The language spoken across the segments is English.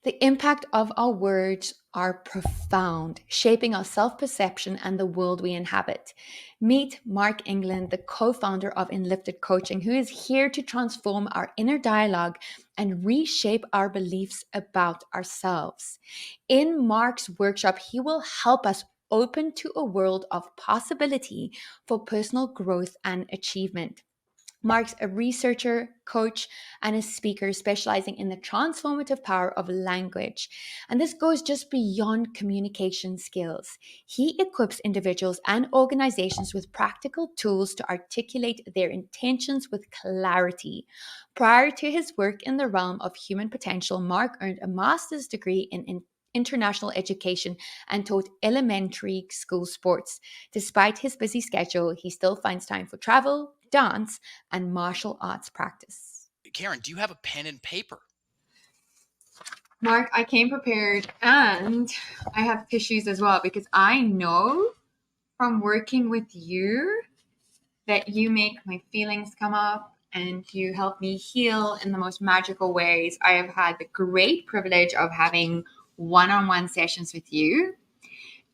The impact of our words are profound, shaping our self-perception and the world we inhabit. Meet Mark England, the co-founder of Enlifted Coaching, who is here to transform our inner dialogue and reshape our beliefs about ourselves. In Mark's workshop, he will help us open to a world of possibility for personal growth and achievement. Mark's a researcher, coach, and a speaker specializing in the transformative power of language. And this goes just beyond communication skills. He equips individuals and organizations with practical tools to articulate their intentions with clarity. Prior to his work in the realm of human potential, Mark earned a master's degree in international education and taught elementary school sports. Despite his busy schedule, he still finds time for travel, dance, and martial arts practice. Karen, do you have a pen and paper? Mark, I came prepared and I have tissues as well because I know from working with you that you make my feelings come up and you help me heal in the most magical ways. I have had the great privilege of having one-on-one sessions with you,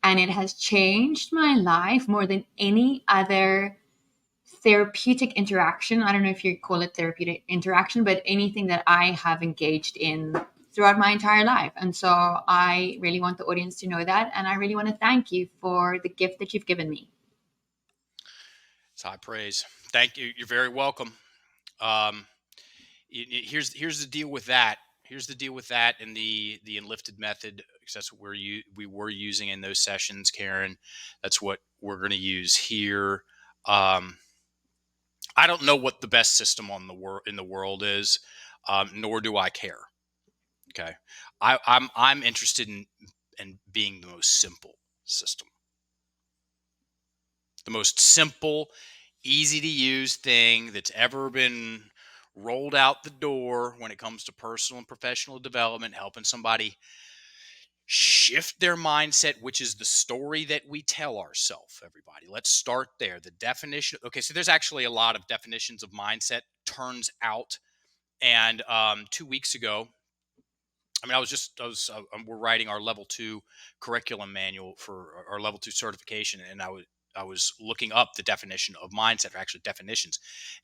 and it has changed my life more than any other therapeutic interaction. I don't know if you call it therapeutic interaction, but anything that I have engaged in throughout my entire life. And so I really want the audience to know that. And I really want to thank you for the gift that you've given me. It's high praise. Thank you. You're very welcome. Um, here's the deal with that. Here's the deal with that and the Enlifted method, because that's what we were using in those sessions, Karen. That's what we're going to use here. I don't know what the best system in the world is, nor do I care. Okay, I'm interested in being the most simple system, the most simple, easy to use thing that's ever been rolled out the door when it comes to personal and professional development, helping somebody shift their mindset, which is the story that we tell ourselves. Everybody, let's start there. The definition. Okay, so there's actually a lot of definitions of mindset, turns out. And 2 weeks ago, I mean, we're writing our level 2 curriculum manual for our level 2 certification, and I was looking up the definition of mindset, or actually definitions,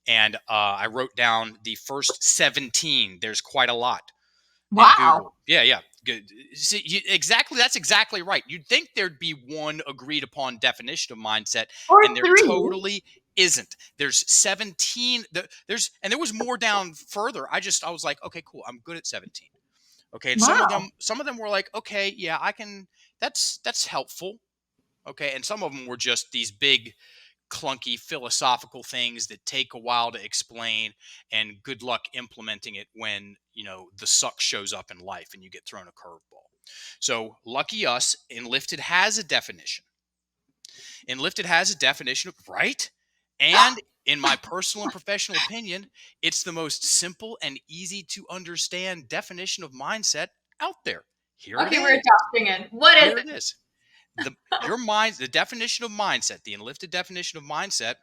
and I wrote down the first 17. There's quite a lot in Wow. Google. Yeah, good. See, exactly, that's exactly right. You'd think there'd be one agreed upon definition of mindset, Or and there three. totally isn't. There's 17. There was more down further. I was like, okay, cool. I'm good at 17. Okay, and Wow. some of them were like, okay, yeah, I can. That's helpful. Okay, and some of them were just these big, clunky philosophical things that take a while to explain, and good luck implementing it when the suck shows up in life and you get thrown a curveball. So lucky us, Enlifted has a definition. Enlifted has a definition, right? And in my personal and professional opinion, it's the most simple and easy to understand definition of mindset out there. Here it Okay, we're is. adopting it. What is Here it? it is. The definition of mindset, the Enlifted definition of mindset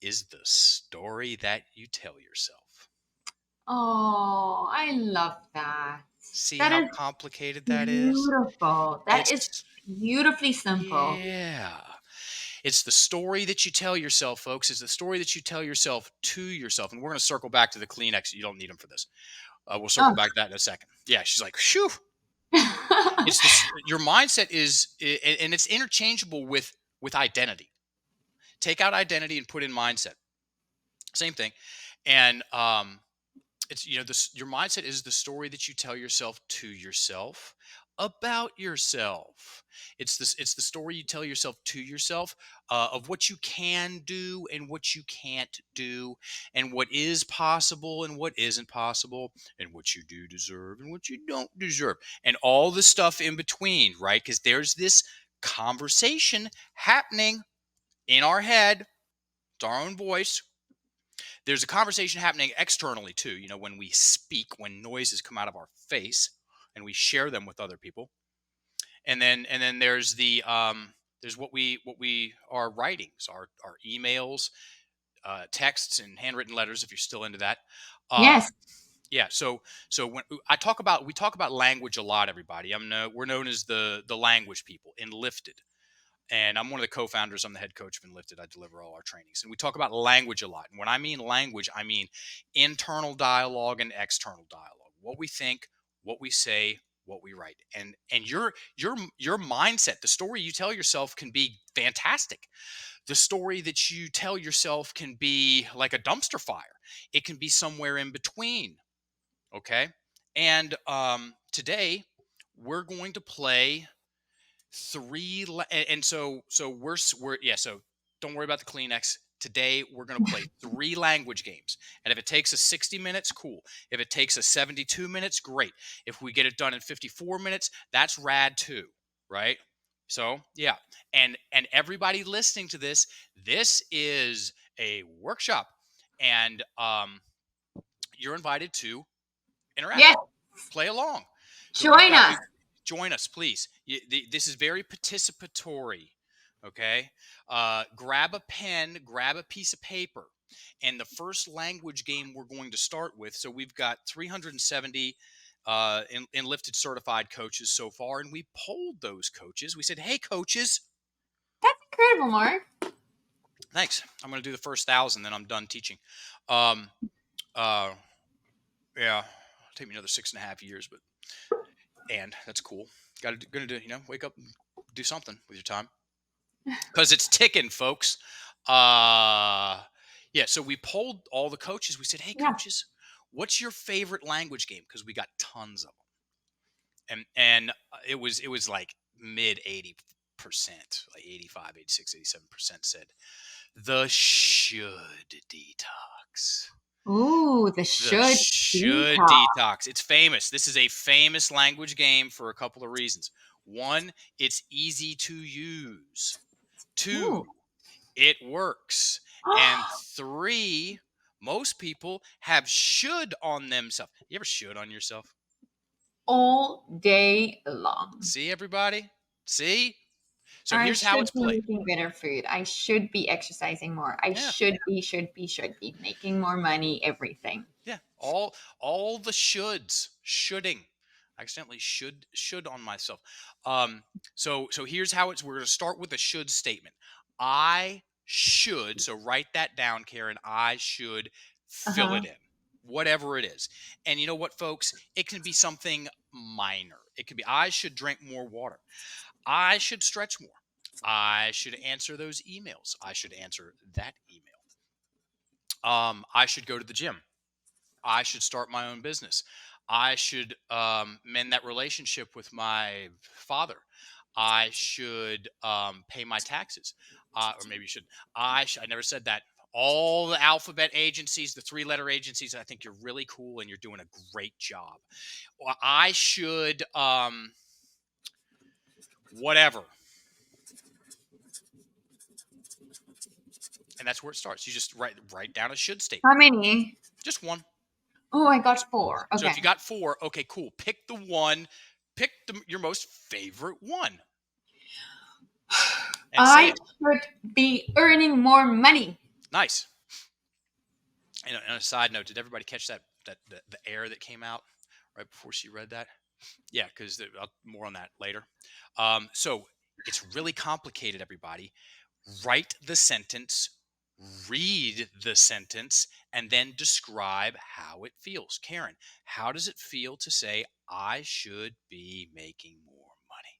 is the story that you tell yourself. Oh, I love that. See That how is complicated that is? beautiful. That is It's beautifully simple. Yeah. It's the story that you tell yourself, folks. It's the story that you tell yourself to yourself. And we're going to circle back to the Kleenex. You don't need them for this. We'll circle Oh. back to that in a second. Yeah, she's like, "Phew." Your mindset and it's interchangeable with identity. Take out identity and put in mindset. Same thing. And it's this your mindset is the story that you tell yourself to yourself about yourself. It's the story you tell yourself to yourself, of what you can do and what you can't do, and what is possible and what isn't possible, and what you do deserve and what you don't deserve, and all the stuff in between, right? Because there's this conversation happening in our head. It's our own voice. There's a conversation happening externally too, when we speak, when noises come out of our face and we share them with other people. And then there's there's what we are writing, so our emails, texts, and handwritten letters, if you're still into that. uh Yes. Yeah. So when we talk about language a lot, everybody. We're known as the language people, Enlifted. And I'm one of the co-founders. I'm the head coach of Enlifted. I deliver all our trainings. And we talk about language a lot. And when I mean language, I mean internal dialogue and external dialogue. What we think, what we say, what we write. And your mindset, the story you tell yourself can be fantastic. The story that you tell yourself can be like a dumpster fire. It can be somewhere in between. Okay. And today we're going to play and so we're yeah, so don't worry about the Kleenex. Today we're going to play three language games, and if it takes us 60 minutes, cool. If it takes us 72 minutes, great. If we get it done in 54 minutes, that's rad too, right? So yeah. And everybody listening to this is a workshop, and you're invited to interact, Yes, play along. So join us. we join us, please. This is very participatory. Okay, grab a pen, grab a piece of paper, and the first language game we're going to start with. So we've got 370 enlifted certified coaches so far, and we polled those coaches. We said, "Hey, coaches, That's incredible, Mark. thanks. I'm going to do the first 1,000, then I'm done teaching." Um, uh, yeah, it'll take me another 6.5 years, but and that's cool. Got to gonna do wake up and do something with your time because it's ticking, folks. Yeah. So we polled all the coaches. We said, "Hey, Yeah. coaches, what's your favorite language game?" Because we got tons of them, and it was like mid 80%, like 85, 86, 87% said the should detox. Ooh, the The should should detox. detox. It's famous. This is a famous language game for a couple of reasons. One, it's easy to use. Ooh. Two, it works. And three, most people have should on themselves. You ever should on yourself? All day long. See, everybody? See? So I here's how should it's be played. eating better food. I should be exercising more. I Yeah. should be making more money, everything. Yeah, all the shoulding. I accidentally should on myself. Um, so here's how it's. We're going to start with a should statement. I should. So write that down, Karen. I should fill Uh-huh. it in, whatever it is. And you know what, folks? It can be something minor. It could be I should drink more water. I should stretch more. I should answer those emails. I should answer that email. I should go to the gym. I should start my own business. I should mend that relationship with my father. I should pay my taxes, or maybe you should. I never said that. All the alphabet agencies, the three-letter agencies, I think you're really cool and you're doing a great job. I should whatever, and that's where it starts. You just write down a should How statement, many? just one. Oh, I So, got four. so if Okay. you got four, okay, cool. Pick the one. Pick your most favorite one and say I it. should be earning more money. Nice. And on a side note, did everybody catch that the air that came out right before she read that? Yeah, because more on that later. So it's really complicated, everybody. Write the sentence, read the sentence, and then describe how it feels. Karen, how does it feel to say, I should be making more money?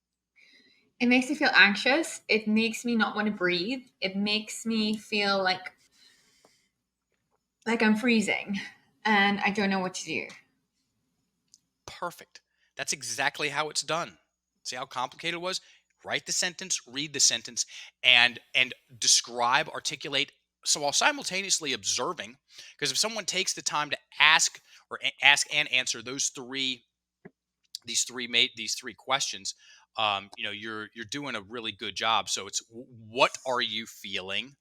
It makes me feel anxious. It makes me not want to breathe. It makes me feel like I'm freezing and I don't know what to do. Perfect. That's exactly how it's done. See how complicated it was? Write the sentence, read the sentence, and describe, articulate. So while simultaneously observing, because if someone takes the time to ask and answer these three questions, you're doing a really good job. So it's what are you feeling?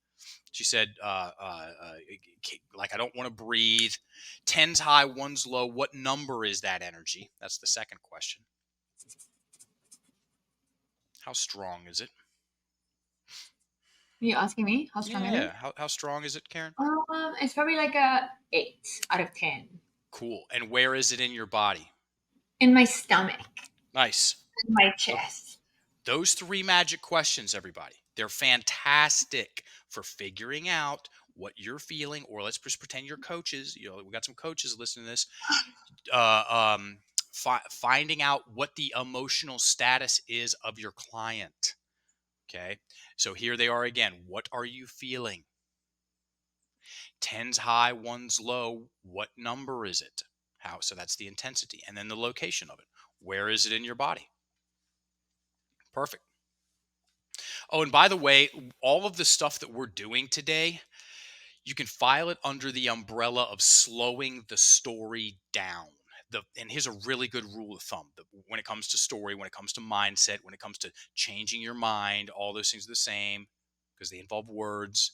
She said, like, I don't want to breathe. 10's high, one's low. What number is that energy? That's the second question. How strong is it? Are you asking me how strong it is? Yeah. How strong is it, Karen? It's probably like a 8 out of 10. Cool. And where is it in your body? In my stomach, Nice. in my Look, chest. those three magic questions, everybody, they're fantastic for figuring out what you're feeling. Or let's just pretend you're coaches. We got some coaches listening to this. Uh, um, Finding out what the emotional status is of your client. Okay. So here they are again. What are you feeling? 10's high, 1's low. What number is it? How? So that's the intensity. And then the location of it. Where is it in your body? Perfect. Oh, and by the way, all of the stuff that we're doing today, you can file it under the umbrella of slowing the story down. And here's a really good rule of thumb: when it comes to story, when it comes to mindset, when it comes to changing your mind, all those things are the same because they involve words.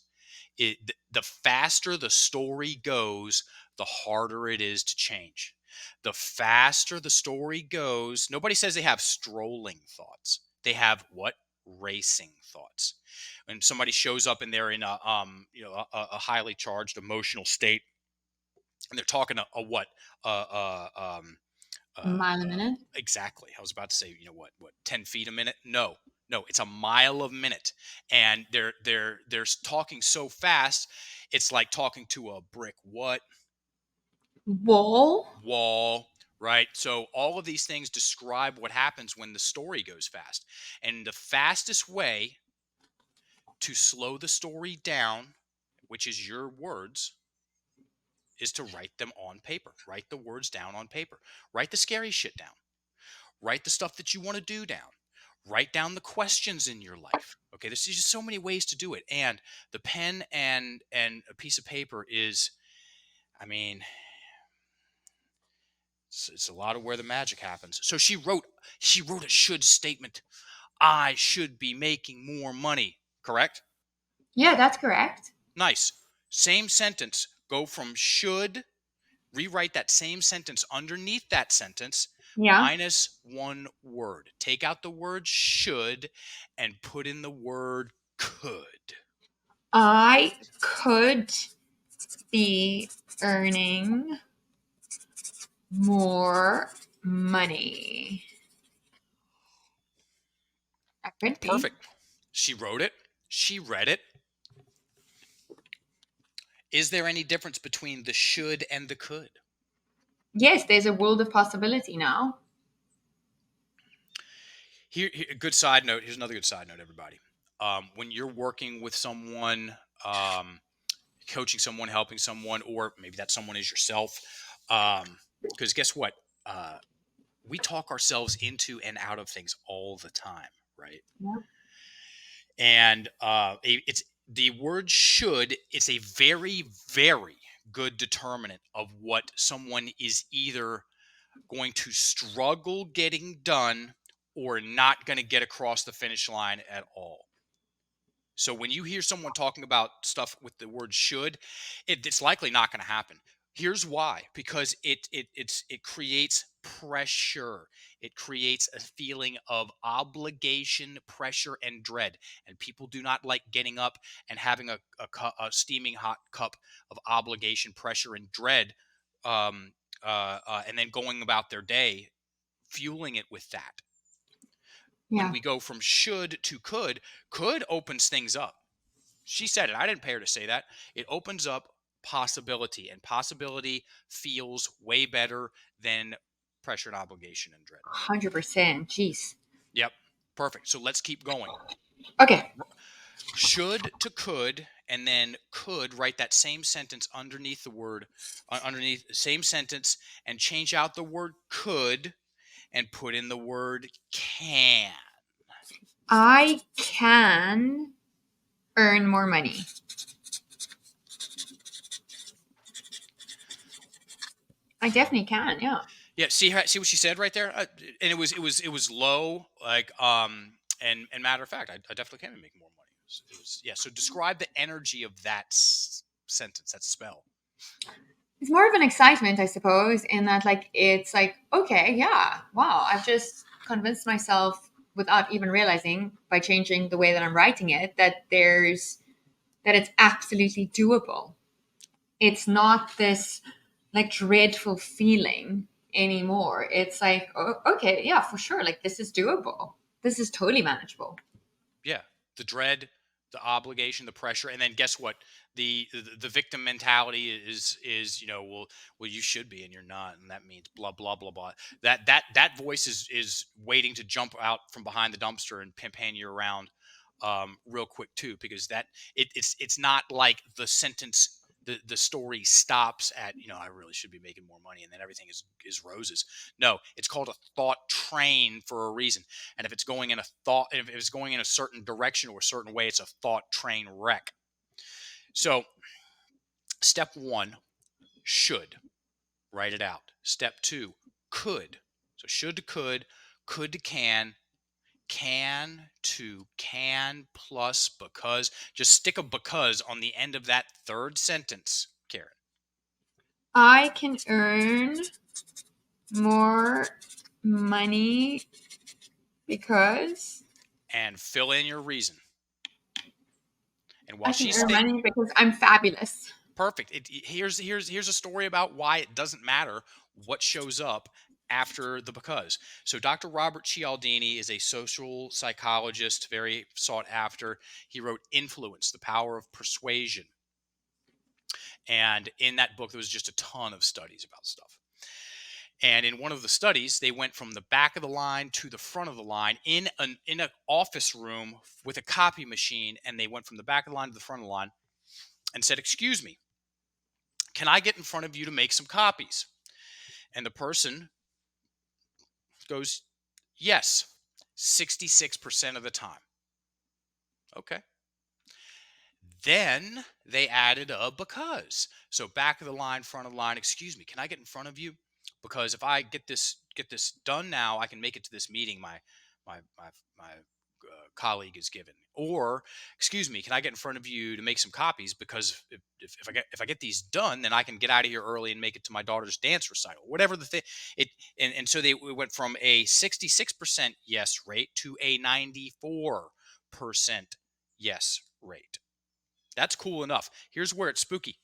The faster the story goes, the harder it is to change. The faster the story goes, nobody says they have strolling thoughts. They have what? Racing thoughts. When somebody shows up and they're in a highly charged emotional state, and they're talking a what? Uh, uh, um, Mile a minute. exactly. I was about to say, 10 feet a minute? No, no, it's a mile a minute, and they're talking so fast, it's like talking to a brick Wall. wall, right? So all of these things describe what happens when the story goes fast, and the fastest way to slow the story down, which is your words, is to write them on paper. Write the words down on paper. Write the scary shit down. Write the stuff that you want to do down. Write down the questions in your life. Okay, there's just so many ways to do it. And the pen and a piece of paper is, I mean, it's a lot of where the magic happens. So she wrote a should statement. I should be making more money. Correct? Yeah, that's correct. Nice. Same sentence. Go from should, rewrite that same sentence underneath that sentence Yeah. minus one word. Take out the word should and put in the word could. I could be earning more money. I could be. Perfect. She wrote it. She read it. Is there any difference between the should and the could? Yes, there's a world of possibility now. Here, a good side note. Here's another good side note, everybody. When you're working with someone, coaching someone, helping someone, or maybe that someone is yourself, because guess what? Uh, we talk ourselves into and out of things all the time, right? Yeah. And it's the word should. It's a very, very good determinant of what someone is either going to struggle getting done or not going to get across the finish line at all. So when you hear someone talking about stuff with the word should, it's likely not going to happen. Here's why: because it creates pressure. It creates a feeling of obligation, pressure, and dread. And people do not like getting up and having a steaming hot cup of obligation, pressure, and dread, and then going about their day, fueling it with that. When Yeah. we go from should to could opens things up. She said it. I didn't pay her to say that. It opens up possibility, and possibility feels way better than pressure and obligation and dread. 100%. Jeez. Yep. Perfect. So let's keep going. Okay. Should to could, and then could, write that same sentence underneath the word, underneath the same sentence, and change out the word could and put in the word can. I can earn more money. I definitely can. Yeah. Yeah, see what she said right there, and it was low, like and matter of fact, I definitely can make more money. It was yeah. So describe the energy of that sentence, that spell. It's more of an excitement, I suppose, in that, like, it's like, okay, yeah, wow, I've just convinced myself without even realizing by changing the way that I'm writing it that it's absolutely doable. It's not this like dreadful feeling anymore. It's like, oh, okay, yeah, for sure. Like this is doable. This is totally manageable. Yeah, the dread, the obligation, the pressure, and then guess what? The victim mentality is well you should be and you're not, and that means blah blah blah blah. That voice is waiting to jump out from behind the dumpster and pan you around real quick too, because it's not like the sentence. The story stops at I really should be making more money and then everything is roses. No, it's called a thought train for a reason. And if it's going in a certain direction or a certain way, it's a thought train wreck. So step one, should, write it out. Step two, could. So should to could to can to can plus because. Just stick a because on the end of that third sentence, Karen. I can earn more money because And fill in your reason. And while I can she's earn think money because I'm fabulous. perfect. Here's a story about why it doesn't matter what shows up after the because. So Dr. Robert Cialdini is a social psychologist, very sought after. He wrote Influence, The Power of Persuasion. And in that book, there was just a ton of studies about stuff. And in one of the studies, they went from the back of the line to the front of the line in an office room with a copy machine. And they went from the back of the line to the front of the line and said, "Excuse me, can I get in front of you to make some copies?" And the person goes, "Yes," 66% of the time. Okay. Then they added a because. So back of the line, front of the line, "Excuse me, can I get in front of you? Because if I get this done now, I can make it to this meeting my colleague is given." Or, "Excuse me, can I get in front of you to make some copies? Because if I get these done, then I can get out of here early and make it to my daughter's dance recital." Whatever the thing. And so they went from a 66% yes rate to a 94% yes rate. That's cool enough. Here's where it's spooky.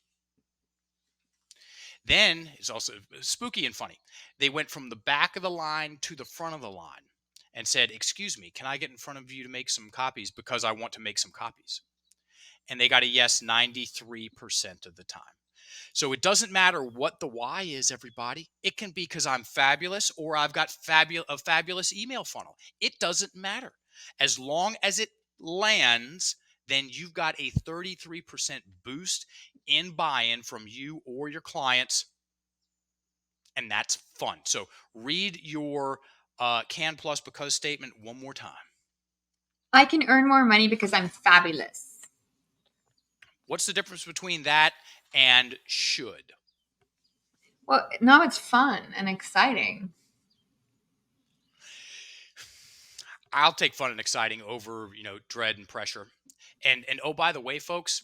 Then it's also spooky and funny. They went from the back of the line to the front of the line and said, "Excuse me, can I get in front of you to make some copies? Because I want to make some copies." And they got a yes 93% of the time. So it doesn't matter what the why is, everybody. It can be because I'm fabulous or I've got a fabulous email funnel. It doesn't matter. As long as it lands, then you've got a 33% boost in buy-in from you or your clients, and that's fun. So read your can plus because statement one more time. I can earn more money because I'm fabulous. What's the difference between that and should? Well, now it's fun and exciting. I'll take fun and exciting over, dread and pressure. And oh, by the way, folks,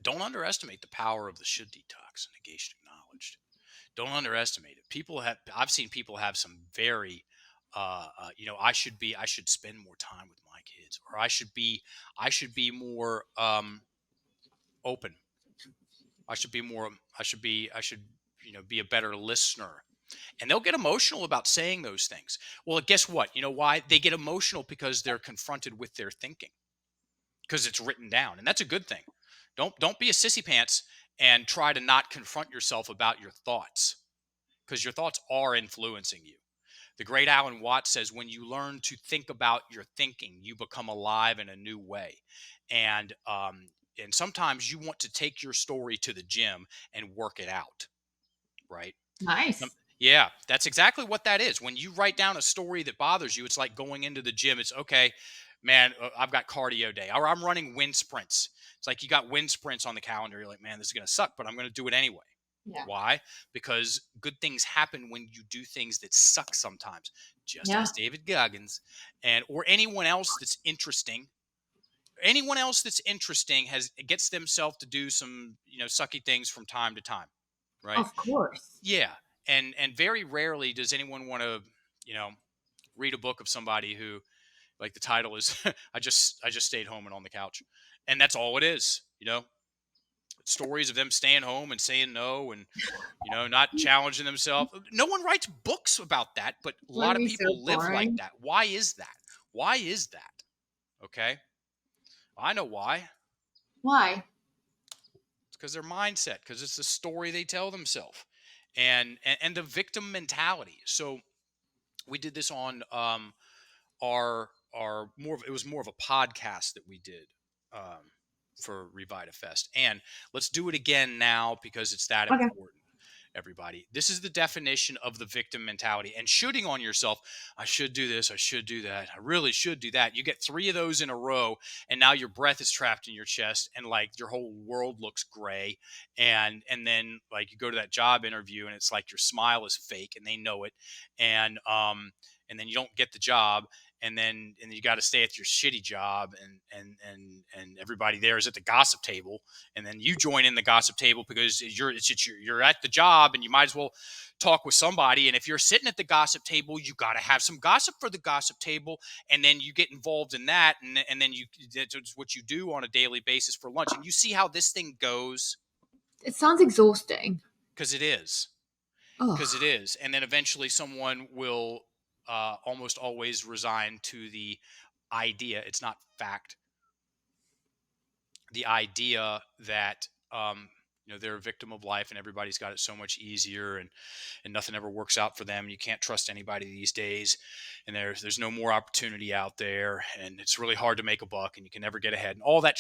don't underestimate the power of the should detox, negation acknowledged. Don't underestimate it. I've seen people have some very, I should spend more time with my kids, or I should be more open. I should be a better listener. And they'll get emotional about saying those things. Well, guess what? You know why? They get emotional because they're confronted with their thinking, because it's written down. And that's a good thing. Don't be a sissy pants and try to not confront yourself about your thoughts, because your thoughts are influencing you. The great Alan Watts says, when you learn to think about your thinking, you become alive in a new way. And sometimes you want to take your story to the gym and work it out, right? Um, Nice. yeah, that's exactly what that is. When you write down a story that bothers you, it's like going into the gym. It's okay, man, I've got cardio day, or I'm running wind sprints. It's like you got wind sprints on the calendar. You're like, man, this is going to suck, but I'm going to do it anyway. Yeah. Why? Because good things happen when you do things that suck sometimes. Just Yeah. ask David Goggins or anyone else that's interesting. Anyone else that's interesting gets themselves to do some, sucky things from time to time, right? Of course. Yeah. And very rarely does anyone want to, you know, read a book of somebody who, like, the title is I just stayed home and on the couch. And that's all it is. stories of them staying home and saying no and, not challenging themselves. No one writes books about that, but a lot Wouldn't of be so people live like boring. that. Why is that? Why is that? Okay. I know why. Why? It's because their mindset, because it's the story they tell themselves, and the victim mentality. So we did this on our more of, it was more of a podcast that we did um, for Revita Fest, and let's do it again now because it's that Okay. important. Everybody, this is the definition of the victim mentality and shooting on yourself. I should do this, I should do that, I really should do that. You get 3 of those in a row, and now your breath is trapped in your chest, and like your whole world looks gray. And then like you go to that job interview, and it's like your smile is fake, and they know it. And then you don't get the job, and you got to stay at your shitty job, and everybody there is at the gossip table, and then you join in the gossip table because you're at the job, and you might as well talk with somebody. And if you're sitting at the gossip table, you got to have some gossip for the gossip table, and then you get involved in that, and then that's what you do on a daily basis for lunch, and you see how this thing goes. It sounds exhausting. Because it is. Because it Oh, is. And then eventually someone will almost always resign to the idea. It's not fact. The idea that they're a victim of life, and everybody's got it so much easier, and nothing ever works out for them. You can't trust anybody these days, and there's no more opportunity out there, and it's really hard to make a buck, and you can never get ahead, and all that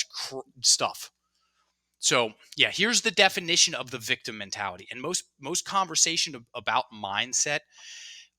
stuff. So yeah, here's the definition of the victim mentality. And most conversation about mindset,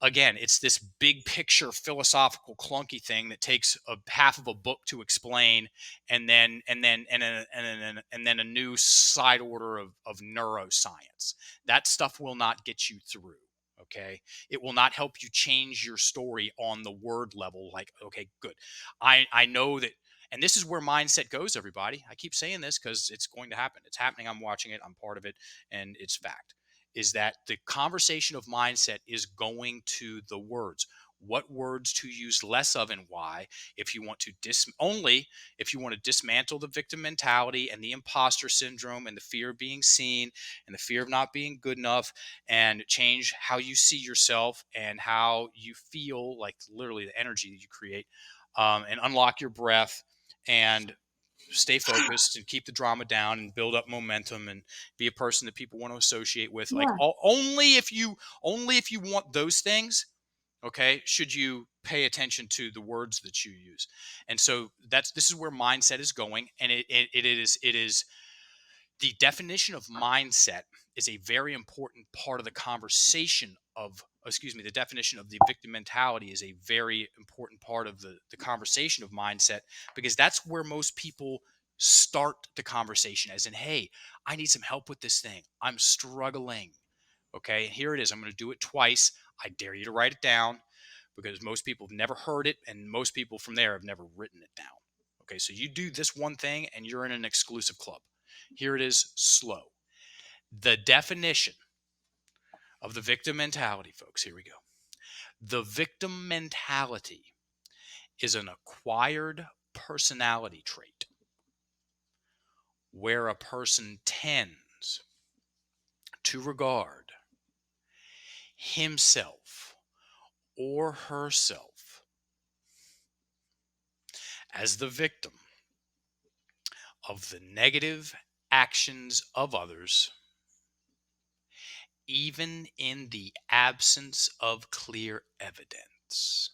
again, it's this big picture philosophical clunky thing that takes a half of a book to explain, and then a new side order of neuroscience. That stuff will not get you through. Okay, it will not help you change your story on the word level. Like, okay, good, I know that. And this is where mindset goes, everybody. I keep saying this because it's going to happen. It's happening. I'm watching it. I'm part of it, and it's fact. Is that the conversation of mindset is going to the words. What words to use less of, and why? If you want to only if you want to dismantle the victim mentality and the imposter syndrome and the fear of being seen and the fear of not being good enough, and change how you see yourself and how you feel, like literally the energy that you create, and unlock your breath and stay focused and keep the drama down and build up momentum and be a person that people want to associate with, like yeah. only if you want those things, okay, should you pay attention to the words that you use. And so this is where mindset is going, and it is the definition of mindset is a very important part of the conversation of, excuse me, the definition of the victim mentality is a very important part of the conversation of mindset, because that's where most people start the conversation, as in, hey, I need some help with this thing, I'm struggling. Okay, here it is, I'm going to do it twice, I dare you to write it down, because most people have never heard it, and most people from there have never written it down. Okay, so you do this one thing and you're in an exclusive club. Here it is, slow. The definition of the victim mentality, folks, here we go. The victim mentality is an acquired personality trait where a person tends to regard himself or herself as the victim of the negative actions of others, even in the absence of clear evidence.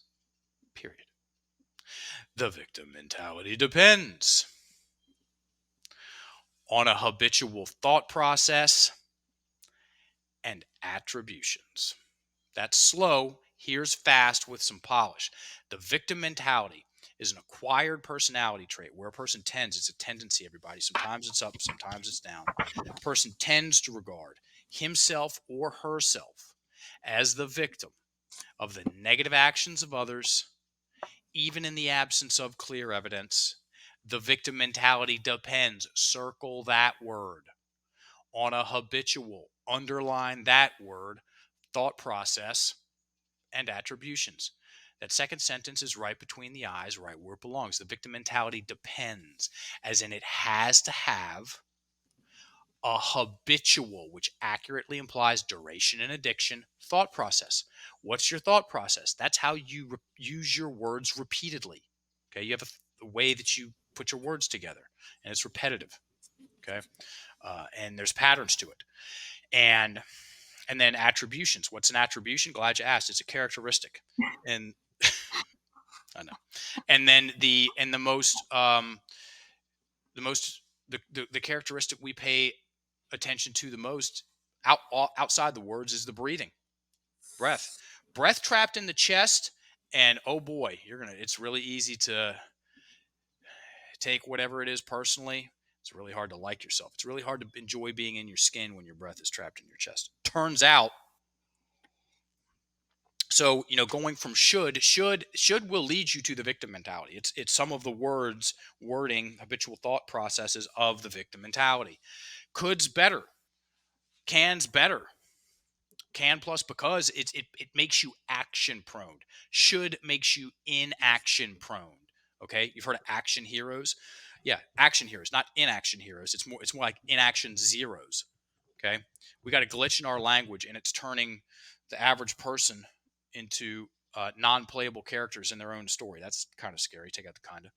Period. The victim mentality depends on a habitual thought process and attributions. That's slow. Here's fast with some polish. The victim mentality is an acquired personality trait where a person tends, it's a tendency, everybody. Sometimes it's up, sometimes it's down. A person tends to regard himself or herself as the victim of the negative actions of others, even in the absence of clear evidence. The victim mentality depends, circle that word, on a habitual, underline that word, thought process and attributions. That second sentence is right between the eyes, right where it belongs. The victim mentality depends, as in it has to have a habitual, which accurately implies duration and addiction, thought process. What's your thought process? That's how you use your words repeatedly. Okay, you have a way that you put your words together, and it's repetitive. Okay, and there's patterns to it, and then attributions. What's an attribution? Glad you asked. It's a characteristic, and I know. And then the most the characteristic we pay attention to the most outside the words is the breathing, breath trapped in the chest. And oh boy, it's really easy to take whatever it is personally. It's really hard to like yourself. It's really hard to enjoy being in your skin when your breath is trapped in your chest, turns out. So, going from should will lead you to the victim mentality. It's some of the wording, habitual thought processes of the victim mentality. Could's better, can's better. Can plus because it makes you action prone. Should makes you inaction prone. Okay, you've heard of action heroes. Yeah, action heroes, not inaction heroes. It's more like inaction zeros. Okay, we got a glitch in our language, and it's turning the average person into non-playable characters in their own story. That's kind of scary. Take out the kind of.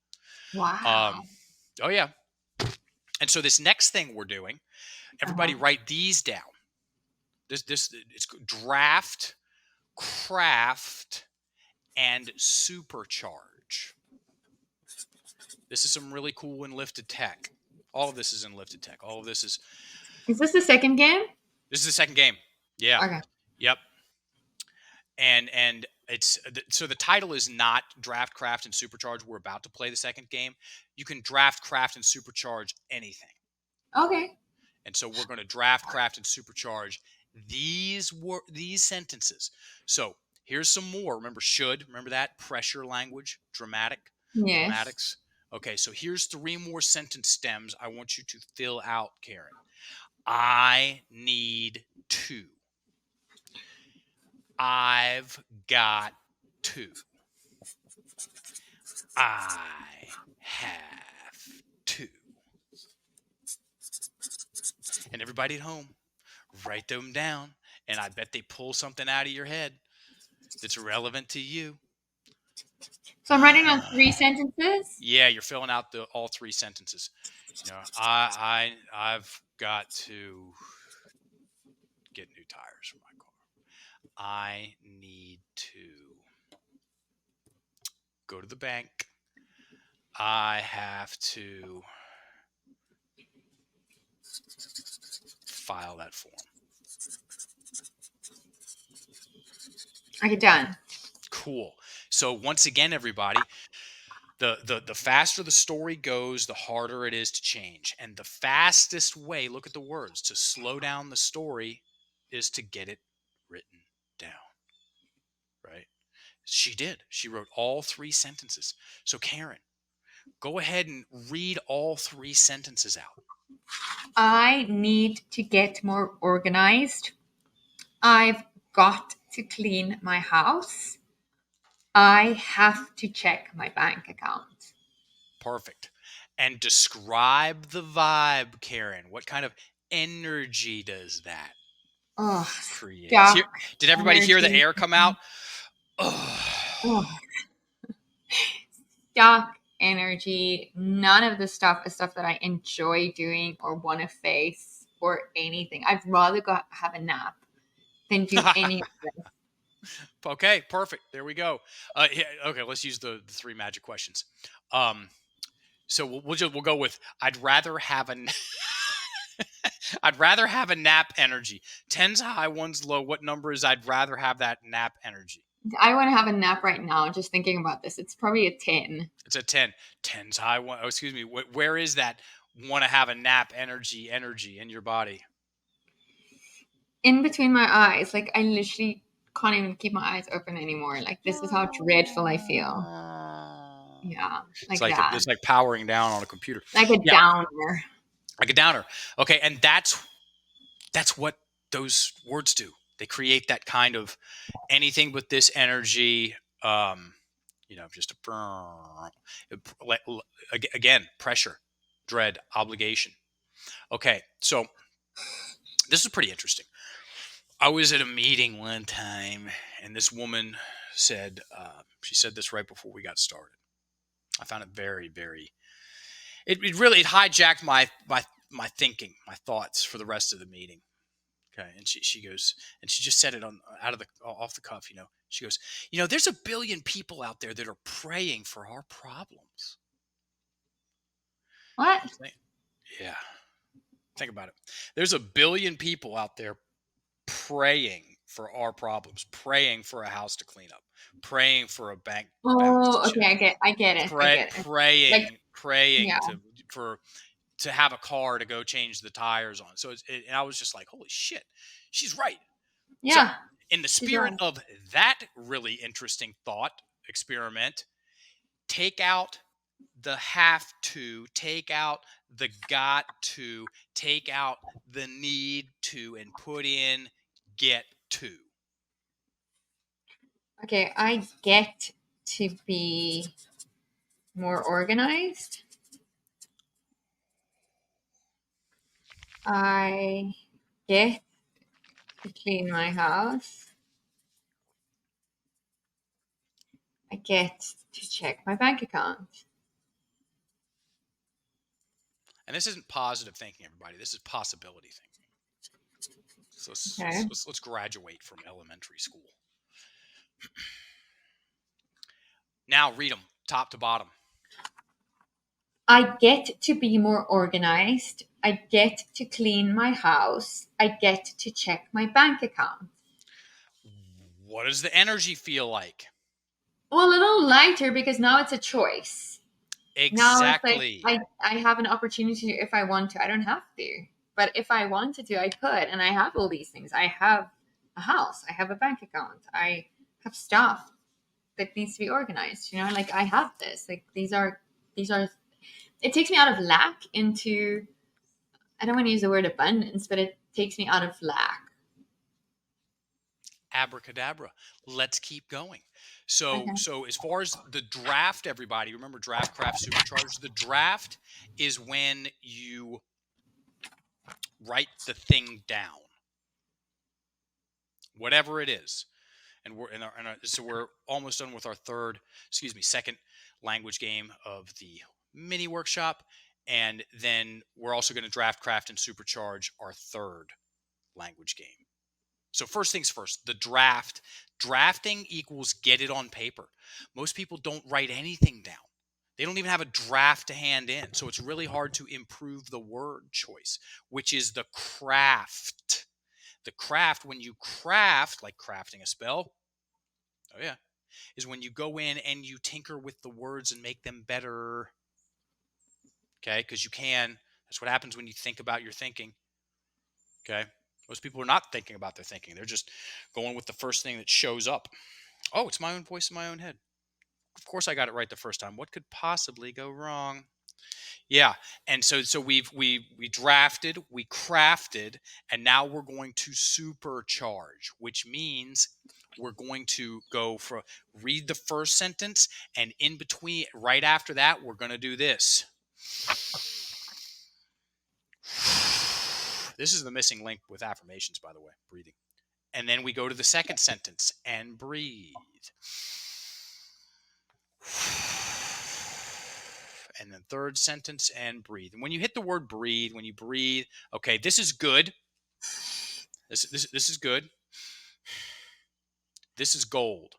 Wow. Oh yeah. And so this next thing we're doing, everybody Uh-huh. write these down. This it's draft, craft, and supercharge. This is some really cool Enlifted tech. All of this is Enlifted tech. All of this is Is this the second game? this is the second game. Yeah. Okay. Yep. And it's so the title is not draft, craft, and supercharge. We're about to play the second game. You can draft, craft, and supercharge anything. Okay. And so we're going to draft, craft, and supercharge these sentences. So here's some more. Remember should. Remember that pressure language, Yes. dramatics. Okay, so here's 3 more sentence stems I want you to fill out, Karen. I need to. I've got to. I have to. And everybody at home, write them down, and I bet they pull something out of your head that's relevant to you. So I'm writing down 3 sentences. Yeah, you're filling out all 3 sentences. I've got to get new tires for my car. I need to go to the bank. I have to file that form. Okay, done. Cool. So once again, everybody, the faster the story goes, the harder it is to change. And the fastest way, look at the words, to slow down the story is to get it written down. Right? She did. She wrote all 3 sentences. So Karen, go ahead and read all 3 sentences out. I need to get more organized. I've got to clean my house. I have to check my bank account. Perfect. And describe the vibe, Karen. What kind of energy does that Oh, create? stuck Did everybody hear the energy. air come out? Oh. Oh, stuck energy. None of this stuff is stuff that I enjoy doing or want to face or anything. I'd rather go have a nap than do any of this. Okay, perfect. There we go. Yeah, okay, let's use the 3 magic questions. So we'll go with I'd rather have I'd rather have a nap energy. 10's high, 1's low. What number is I'd rather have that nap energy? I want to have a nap right now just thinking about this. It's probably a 10. It's a 10. 10's high. Oh, excuse me. Where is that want to have a nap energy in your body? In between my eyes, like I literally can't even keep my eyes open anymore. Like this is how dreadful I feel. Yeah, It's like that. it's like powering down on a computer. Like a Yeah, downer. like a downer. Okay, and that's what those words do. They create that kind of anything but this energy. Just again, pressure, dread, obligation. Okay, so This is pretty interesting. I was at a meeting one time, and this woman said, she said this right before we got started. I found it very, very. It really it hijacked my thinking, my thoughts for the rest of the meeting. Okay, and she goes, and she just said it on out of the off the cuff. She goes, there's a billion people out there that are praying for our problems. What? Yeah, think about it. There's a billion people out there praying for our problems, praying for a house to clean up, praying for a bank balance to Oh, okay. check, I get it. I get it. Like, praying yeah, to have a car to go change the tires on. So and I was just like, holy shit, she's right. So yeah. in the She's spirit right. of that really interesting thought experiment, take out the have to, take out the got to, take out the need to, and put in get to. Okay, I get to be more organized. I get to clean my house. I get to check my bank account. And this isn't positive thinking, everybody. This is possibility thinking. So Okay. let's graduate from elementary school. Now read them top to bottom. I get to be more organized. I get to clean my house. I get to check my bank account. What does the energy feel like? Well, a little lighter because now it's a choice. Now it's like Exactly. I have an opportunity if I want to. I don't have to. But if I wanted to, I could. And I have all these things. I have a house. I have a bank account. I have stuff that needs to be organized. Like I have this. Like these are it takes me out of lack into, I don't want to use the word abundance, but it takes me out of lack. Abracadabra. Let's keep going. So, Okay. so as far as the draft, everybody remember draft, craft, supercharge. The draft is when you write the thing down, whatever it is. And so we're almost done with our second language game of the mini workshop. And then we're also going to draft, craft, and supercharge our third language game. So first things first, the drafting equals get it on paper. Most people don't write anything down. They don't even have a draft to hand in. So it's really hard to improve the word choice, which is the craft. The craft, when you craft, like crafting a spell, oh yeah, is when you go in and you tinker with the words and make them better. Okay, because you can. That's what happens when you think about your thinking. Okay. Most people are not thinking about their thinking. They're just going with the first thing that shows up. Oh, it's my own voice in my own head. Of course I got it right the first time. What could possibly go wrong? Yeah. And so we drafted, we crafted, and now we're going to supercharge, which means we're going to go for read the first sentence, and in between right after that we're going to do this. This is the missing link with affirmations, by the way, breathing. And then we go to the second sentence and breathe. And then third sentence and breathe. And when you hit the word breathe, when you breathe, okay, this is good. This is good. This is gold.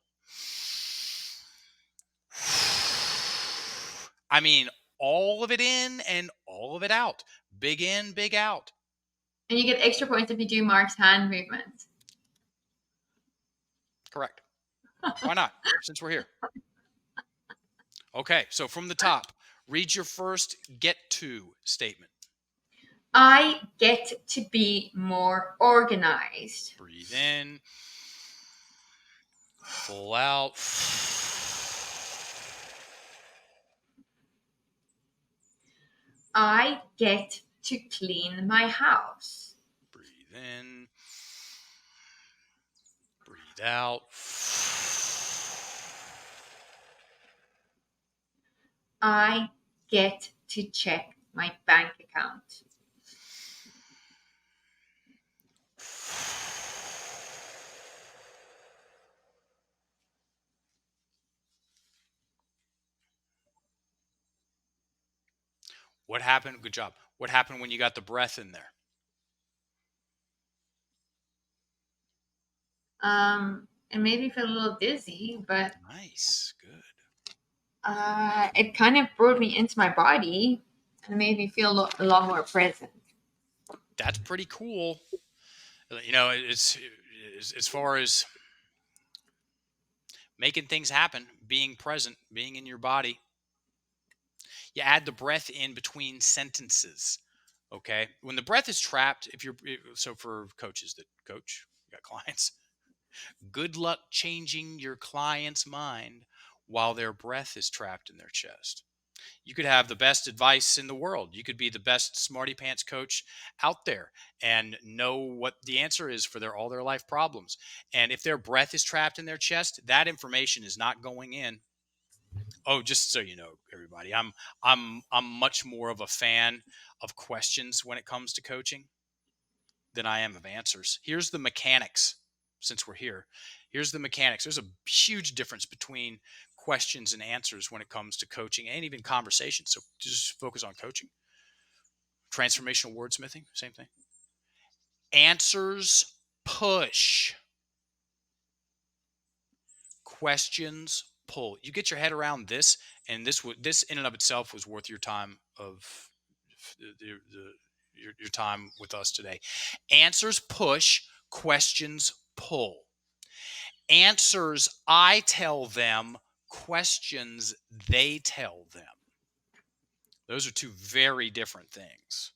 I mean, all of it in and all of it out. Big in, big out. And you get extra points if you do Mark's hand movement. Correct. Why not? Since we're here. Okay, so from the top, read your first get to statement. I get to be more organized. Breathe in, full out. I get to clean my house. Breathe in, breathe out. I get to check my bank account. What happened? Good job. What happened when you got the breath in there? It made me feel a little dizzy, but Nice. Good. it kind of brought me into my body and made me feel a lot more present. That's pretty cool. You know, it's as far as making things happen, being present, being in your body. You add the breath in between sentences. Okay. When the breath is trapped, so for coaches that coach, you got clients, good luck changing your client's mind while their breath is trapped in their chest. You could have the best advice in the world. You could be the best smarty pants coach out there and know what the answer is for all their life problems. And if their breath is trapped in their chest, that information is not going in. Oh, just so you know, everybody, I'm much more of a fan of questions when it comes to coaching than I am of answers. Here's the mechanics. Since we're here, here's the mechanics. There's a huge difference between questions and answers when it comes to coaching and even conversation. So just focus on coaching. Transformational wordsmithing, same thing. Answers push, questions pull. You get your head around this, and this in and of itself was worth your time of your time with us today. Answers push, questions pull. Answers I tell them, questions they tell them. Those are two very different things.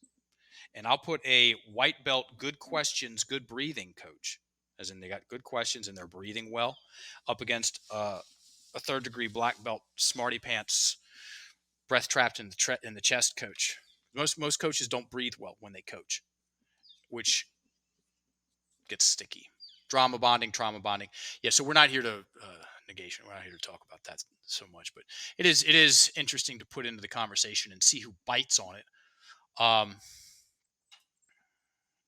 And I'll put a white belt, good questions, good breathing coach, as in they got good questions and they're breathing well, up against a third degree black belt, smarty pants, breath trapped in the chest coach. Most coaches don't breathe well when they coach, which gets sticky. Drama bonding, trauma bonding. Yeah, so we're not here to negation. We're not here to talk about that so much, but it is interesting to put into the conversation and see who bites on it. Um,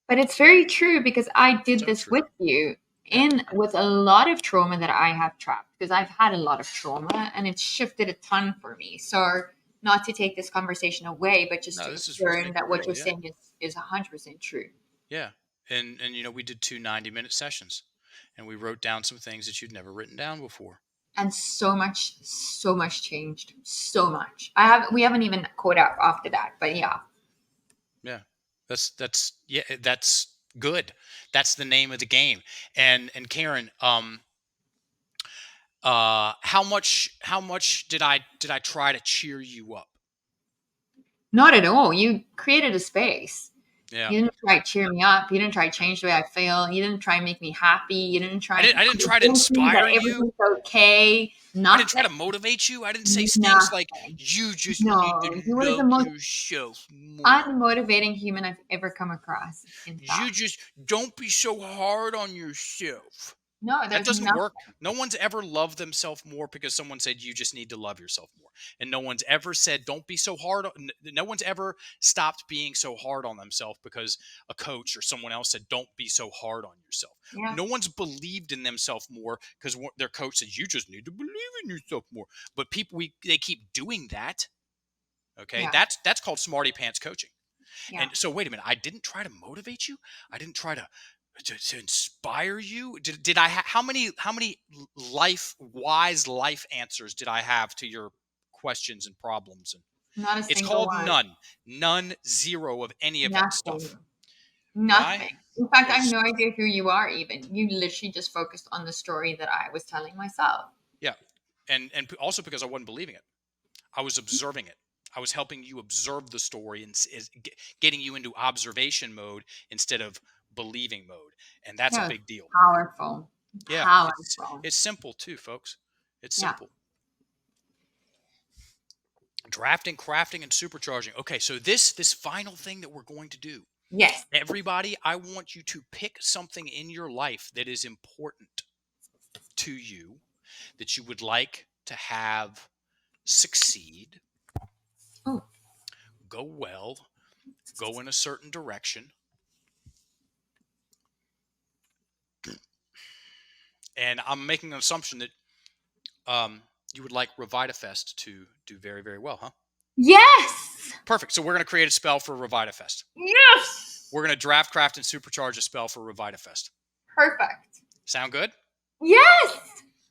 But it's very true because I did so this true. with you Yeah. in with a lot of trauma that I have trapped because I've had a lot of trauma and it's shifted a ton for me. So not to take this conversation away, but just No, to this is confirm thank you that for what all. you're Yeah. saying is 100% true. Yeah. And you know, we did two 90-minute sessions and we wrote down some things that you'd never written down before. And so much changed. So much. We haven't even caught up after that, but yeah. Yeah. That's good. That's the name of the game. And Karen, how much did I try to cheer you up? Not at all. You created a space. Yeah. You didn't try to cheer me up. You didn't try to change the way I feel. You didn't try to make me happy. You didn't I try didn't to I didn't try to convince me that inspire you. everything's okay. I didn't try Nothing. to motivate you. I didn't say things like Nothing. you just need No, to you were the love most yourself more. unmotivating human I've ever come across, in You fact. just don't be so hard on yourself. No, That there's doesn't nothing. work. No one's ever loved themselves more because someone said you just need to love yourself more. And no one's ever said don't be so hard. No one's ever stopped being so hard on themselves because a coach or someone else said don't be so hard on yourself. Yeah, No one's believed in themselves more because their coach says you just need to believe in yourself more. But they keep doing that. Okay, yeah, that's called smarty pants coaching. yeah. And so, wait a minute. I didn't try to motivate you. I didn't try to inspire you. Did I? How many wise life answers did I have to your questions and problems? And Not a it's single called one. none, zero of any of that stuff. Nothing. Why? Nothing. In fact, I have Because no idea who you are even. You literally just focused on the story that I was telling myself. yeah, and also because I wasn't believing it. I was observing it. I was helping you observe the story and getting you into observation mode instead of believing mode, and that's a Yeah, big deal. powerful. Yeah, it's Powerful. it's simple too, folks. It's Yeah. simple. Drafting, crafting, and supercharging. Okay, so this final thing that we're going to do, Yes. everybody, I want you to pick something in your life that is important to you that you would like to have succeed, Oh, go well, go in a certain direction. And I'm making an assumption that you would like Revitafest to do very, very well, huh? Yes. Perfect. So we're going to create a spell for RevitaFest. Yes. We're going to draft, craft, and supercharge a spell for RevitaFest. Perfect. Sound good? Yes.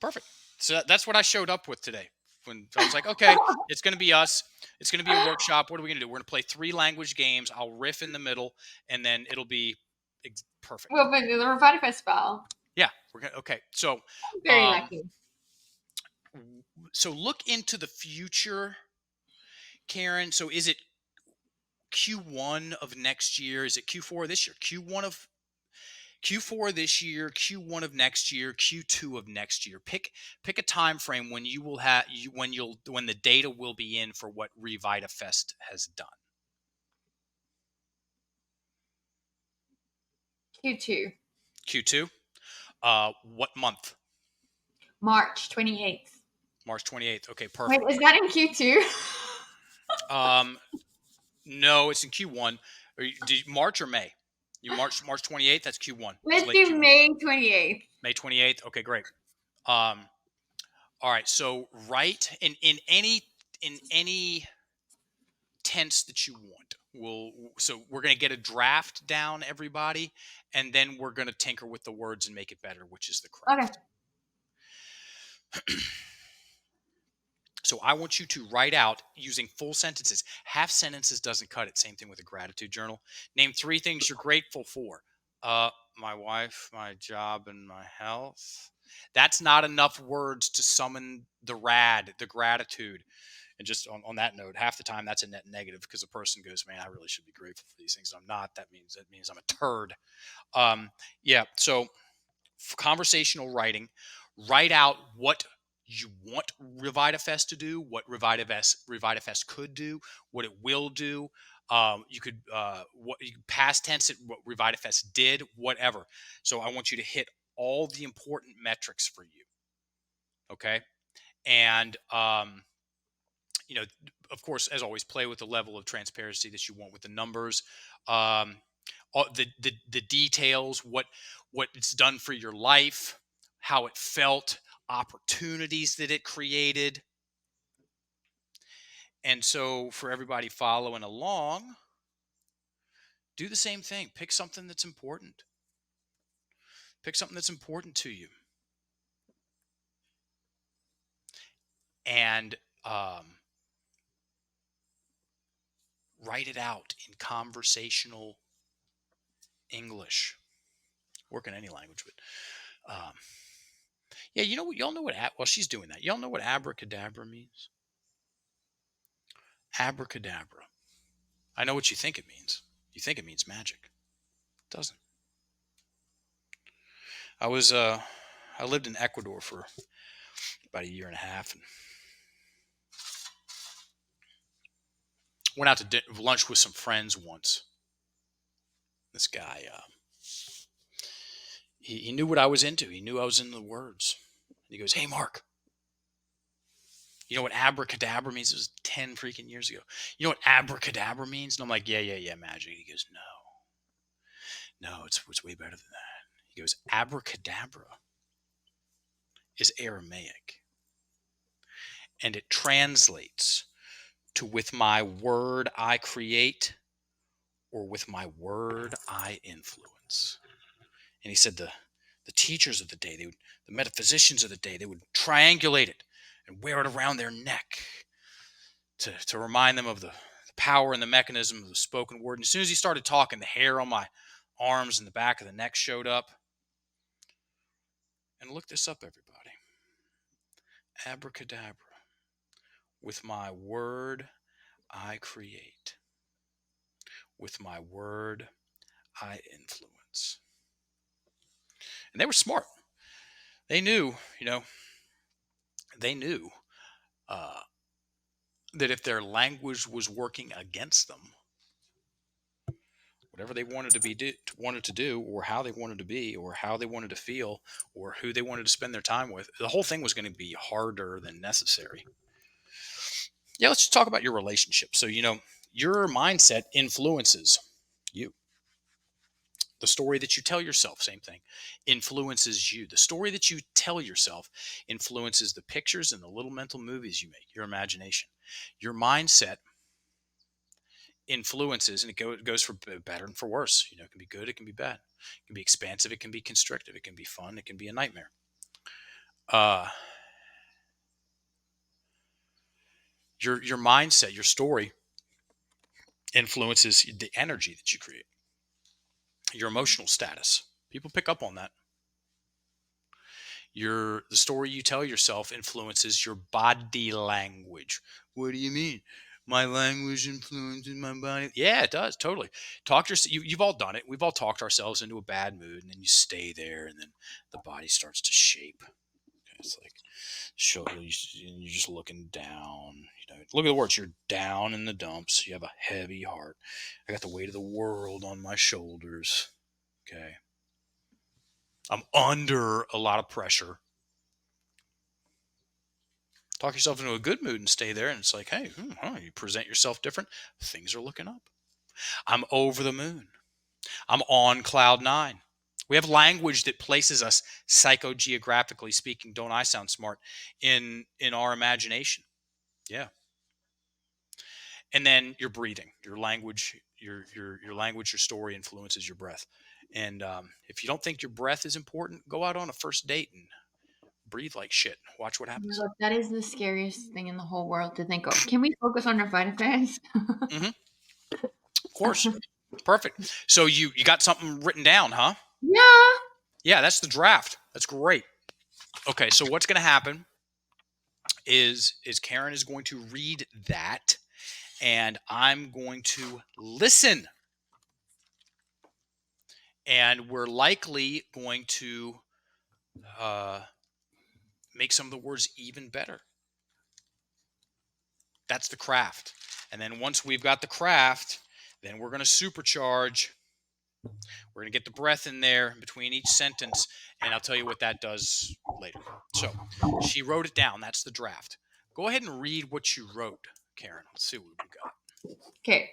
Perfect. So that's what I showed up with today. When I was like, okay, it's going to be us. It's going to be a workshop. What are we going to do? We're going to play 3 language games. I'll riff in the middle, and then it'll be perfect. Well, but the Revive spell. Yeah, we're going to. Okay. So, Very um, lucky. so look into the future, Karen. So is it Q1 of next year? Is it Q4 this year? Q4 this year, Q1 of next year, Q2 of next year. Pick a time frame when you will have when the data will be in for what RevitaFest has done. Q2. Q2. What month? March 28th. March 28th. Okay, Wait, perfect. is that in Q2? Um, no, it's in Q1. March or May? You March 28th. That's Q1. It's Let's late do Q1. May 28th. May 28th. Okay, great. Um, all right. So write in any tense that you want. So we're going to get a draft down, everybody, and then we're going to tinker with the words and make it better, which is the Okay. craft. So I want you to write out using full sentences. Half sentences doesn't cut it. Same thing with a gratitude journal. Name 3 things you're grateful for. My wife, my job, and my health. That's not enough words to summon the gratitude. And just on that note, half the time that's a net negative because the person goes, "Man, I really should be grateful for these things. I'm not. That means I'm a turd." Yeah. So for conversational writing, write out what you want RevitaFest to do, what RevitaFest could do, what it will do. You could past tense it, what RevitaFest did, whatever. So I want you to hit all the important metrics for you. Okay, and you know, of course, as always, play with the level of transparency that you want with the numbers, all the details, what it's done for your life, how it felt, opportunities that it created. And so, for everybody following along, do the same thing. Pick something that's important. Pick something that's important to you, and write it out in conversational English. Work in any language, but yeah, you know what? Y'all know what? Well, she's doing that. Y'all know what abracadabra means? Abracadabra. I know what you think it means. You think it means magic. It doesn't. I was I lived in Ecuador for about a year and a half, and went out to lunch with some friends once. This guy, he knew what I was into. He knew I was into the words. He goes, "Hey, Mark, you know what abracadabra means?" It was 10 freaking years ago. You know what abracadabra means? And I'm like, yeah, magic. He goes, no, it's way better than that. He goes, abracadabra is Aramaic, and it translates to "with my word I create," or "with my word I influence." And he said the teachers of the day, the metaphysicians of the day, they would triangulate it and wear it around their neck to remind them of the power and the mechanism of the spoken word. And as soon as he started talking, the hair on my arms and the back of the neck showed up. And look this up, everybody. Abracadabra. With my word I create. With my word I influence. And they were smart. They knew, they knew uh, that if their language was working against them, whatever they wanted to do, or how they wanted to be, or how they wanted to feel, or who they wanted to spend their time with, the whole thing was going to be harder than necessary. Yeah, let's just talk about your relationship. So, your mindset influences you. The story that you tell yourself, same thing, influences you. The story that you tell yourself influences the pictures and the little mental movies you make, your imagination. Your mindset influences, and goes for better and for worse. You know, it can be good, it can be bad, it can be expansive, it can be constrictive, it can be fun, it can be a nightmare. Uh, your mindset, your story influences the energy that you create, your emotional status. People pick up on that. The story you tell yourself influences your body language. What do you mean? My language influences my body. Yeah, it does totally. You've all done it. We've all talked ourselves into a bad mood, and then you stay there, and then the body starts to shape. It's like you're just looking down. You know, look at the words. You're down in the dumps. You have a heavy heart. I got the weight of the world on my shoulders. Okay, I'm under a lot of pressure. Talk yourself into a good mood and stay there, and it's like, hey, you present yourself different. Things are looking up. I'm over the moon. I'm on cloud nine. We have language that places us, psychogeographically speaking, don't I sound smart, in our imagination. Yeah. And then your breathing, your language, your language, your story influences your breath. And if you don't think your breath is important, go out on a first date and breathe like shit. Watch what Oh my happens. God, that is the scariest thing in the whole world to think of. Can we focus on our vitamins? Hmm. Of course. Perfect. So you got something written down, huh? Yeah. Yeah, that's the draft. That's great. Okay, so what's going to happen is Karen is going to read that, and I'm going to listen, and we're likely going to uh, make some of the words even better. That's the craft. And then once we've got the craft, then we're going to supercharge. We're going to get the breath in there between each sentence, and I'll tell you what that does later. So she wrote it down. That's the draft. Go ahead and read what you wrote, Karen. Let's see what we got. Okay.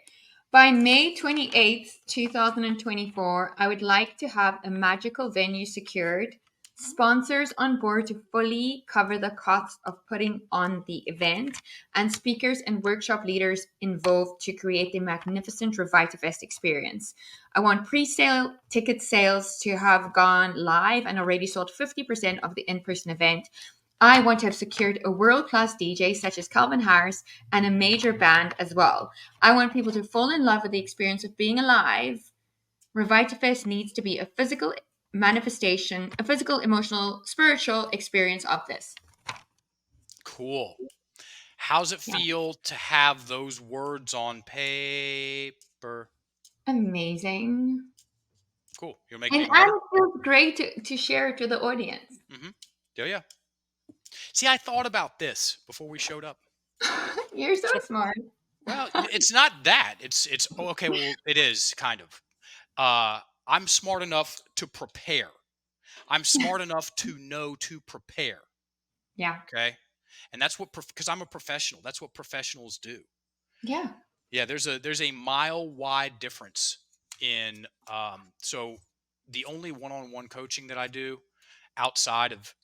By May 28th, 2024, I would like to have a magical venue secured, sponsors on board to fully cover the cost of putting on the event, and speakers and workshop leaders involved to create a magnificent Revitafest experience. I want pre-sale ticket sales to have gone live and already sold 50% of the in-person event. I want to have secured a world class DJ such as Calvin Harris and a major band as well. I want people to fall in love with the experience of being alive. Revitafest needs to be a physical manifestation, a physical, emotional, spiritual experience of this. Cool. How's it Yeah. feel to have those words on paper? Amazing. Cool. You'll make it And even better. it feels great to share it to the audience. Mm-hmm. Yeah, yeah. See, I thought about this before we showed up. You're so So, smart. well, it's not that. It's okay. Well, it is kind of. I'm smart enough to prepare. I'm smart enough to know to prepare. Yeah. Okay, and that's what because I'm a professional. That's what professionals do. Yeah. Yeah, there's a mile wide difference in so the only one-on-one coaching that I do outside of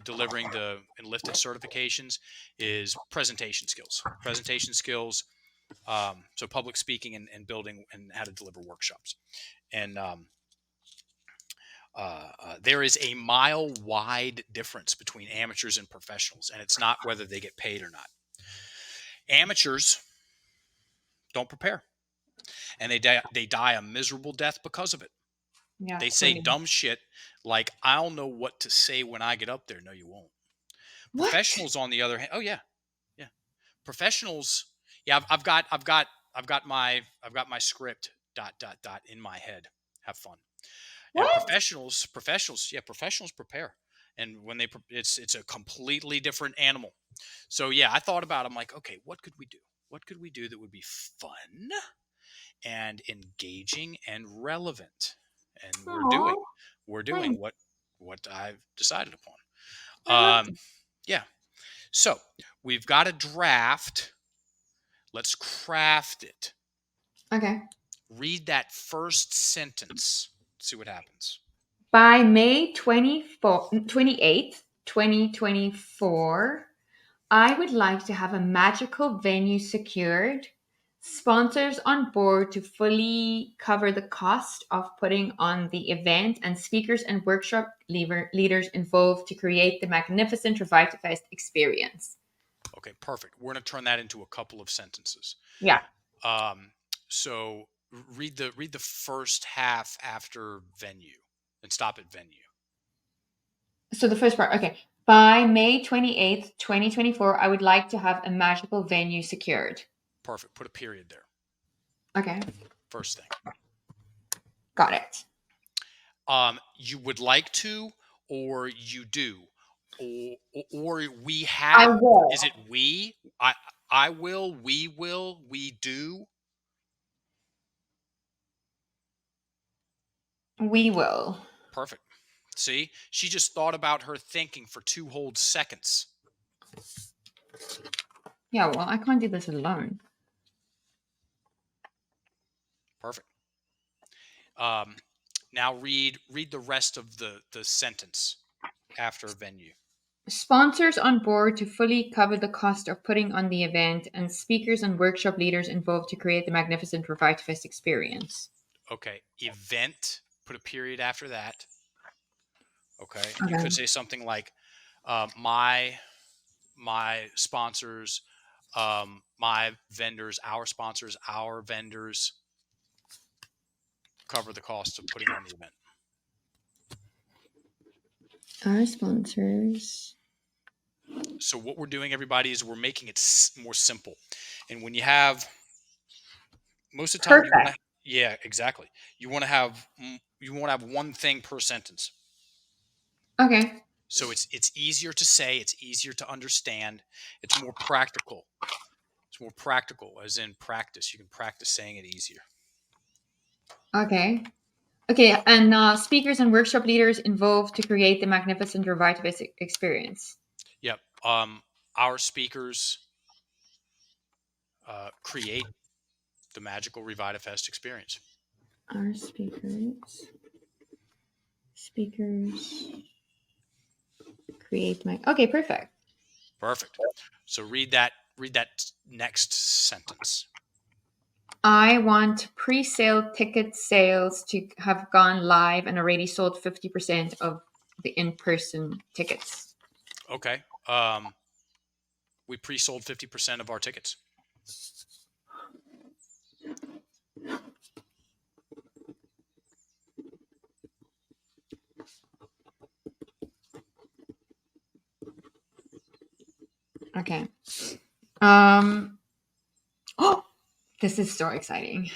delivering the Enlifted certifications is presentation skills. Presentation skills, so public speaking and building and how to deliver workshops. And there is a mile wide difference between amateurs and professionals, and it's not whether they get paid or not. Amateurs don't prepare, and they die a miserable death because of it. Yeah. They say Same. dumb shit like, "I'll know what to say when I get up there." No, you won't. What? Professionals, on the other hand, oh yeah, yeah. Professionals, yeah. I've got my script dot dot dot in my head. Have fun. And What? professionals prepare, and when it's a completely different animal. So yeah, I thought about. I'm like, okay, what could we do? What could we do that would be fun and engaging and relevant? And we're doing Oh, we're doing thanks. what I've decided upon. I love it. Yeah. So we've got a draft. Let's craft it. Okay. Read that first sentence. See what happens. By May 28th, 2024, I would like to have a magical venue secured, Sponsors on board to fully cover the cost of putting on the event, and speakers and workshop leaders involved to create the magnificent Revitafest experience. Okay, perfect. We're going to turn that into a couple of sentences. Yeah. Um, so read the first half after venue and stop at venue. So the first part, okay. By May 28th, 2024, I would like to have a magical venue secured. Perfect. Put a period there. Okay, First thing. got it. You would like to, or you do, or we I have. will. Is it we? I will. We will. We do. We will. Perfect. See, she just thought about her thinking for 2 whole seconds. Yeah, well, I can't do this alone. Perfect. Now read the rest of the sentence after venue. Sponsors on board to fully cover the cost of putting on the event, and speakers and workshop leaders involved to create the magnificent Revitafest experience. Okay. Event. Put a period after that. Okay. You Okay. could say something like, my sponsors, my vendors, our sponsors, our vendors cover the cost of putting on the event. Our sponsors. So what we're doing, everybody, is we're making it more simple. And when you have, most of the time, you want to, Perfect. yeah, exactly. You want to have one thing per sentence. Okay. So it's easier to say, it's easier to understand, it's more practical. It's more practical, as in practice. You can practice saying it easier. Okay. Okay, and speakers and workshop leaders involved to create the magnificent Revitafest experience. Yep. Our speakers create the magical Revitafest experience. Our speakers create my. Okay, perfect. Perfect. So read that next sentence. I want pre-sale ticket sales to have gone live and already sold 50% of the in-person tickets. Okay. We pre-sold 50% of our tickets. Okay. Oh, this is so exciting.